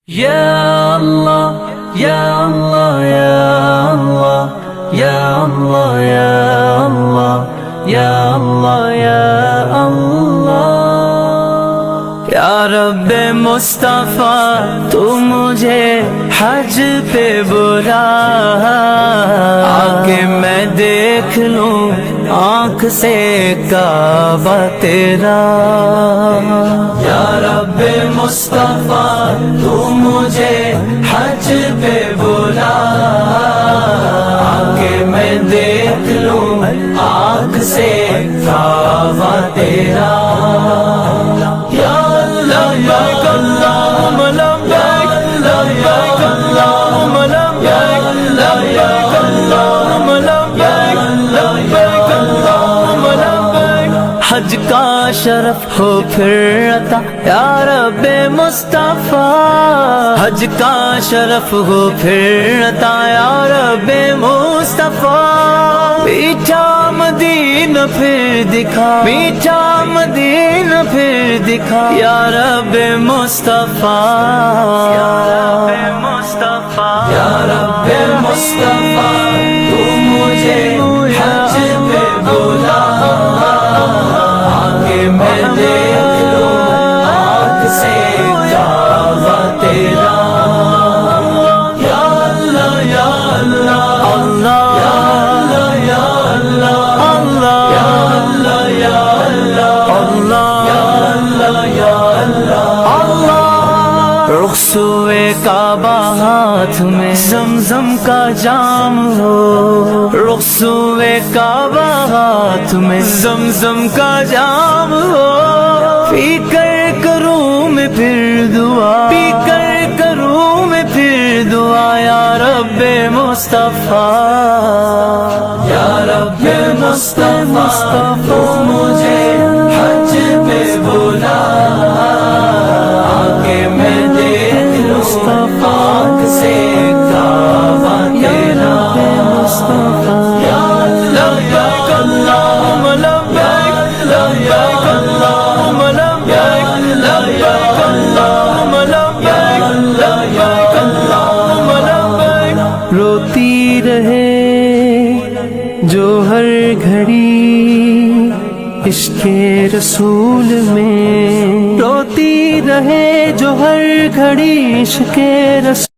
Ya Allah, Ya Allah, Ya Allah, Ya Allah, Ya Allah, Ya Allah, Ya Allah. Ya Rabbe Mustafa, tu mujhe haj pe bula, आके मैं देख लूं आँख से काबा तेरा. या रब्बे मुस्तफा तू मुझे हज पे बुला, आके मैं देख लूं आँख से काबा तेरा. या लब्बैक अल्लाहुम्म लब्बैक, लब्बैक अल्लाहुम्म लब्बैक, लब्बैक अल्लाहुम्म लब्बैक, लब्बैक अल्लाहुम्म लब्बैक. हज का शरफ हो फिर अता या रब्बे मुस्तफा, हज का शरफ हो फिर अता या रब्बे मुस्तफा. मीठा मदीना फिर दिखा, मीठा मदीना फिर दिखा या रब्बे मुस्तफा, या रब्बे मुस्तफा, या रब्बे मुस्तफा तू मुझे हज पे बुला, आके मैं देख लूं आँख से काबा तेरा. या अल्लाह, या अल्लाह, अल्लाह, या अल्लाह, अल्लाह, या अल्लाह, या अल्लाह, अल्लाह, या अल्लाह, अल्लाह. रुखसुए काबा हाथ में ज़मज़म का जाम हो, रुखसुए काबा हाथ में ज़मज़म का जाम हो. पी कर करूं मैं फिर दुआ, पी कर करूं मैं फिर दुआ या रब्बे मुस्तफा, या रब्बे मुस्तफा तू मुझे हज पे बुला, आके मैं देख लूं आँख से काबा तेरा. या लब्बैक अल्लाहुम्म लब्बैक, लब्बैक अल्लाहुम्म लब्बैक, लब्बैक अल्लाहुम्म लब्बैक, लब्बैक अल्लाहुम्म लब्बैक. रोती रहे जो हर घड़ी इश्क़े रसूल में, रोती रहे जो हर घड़ी इश्क़े रसूल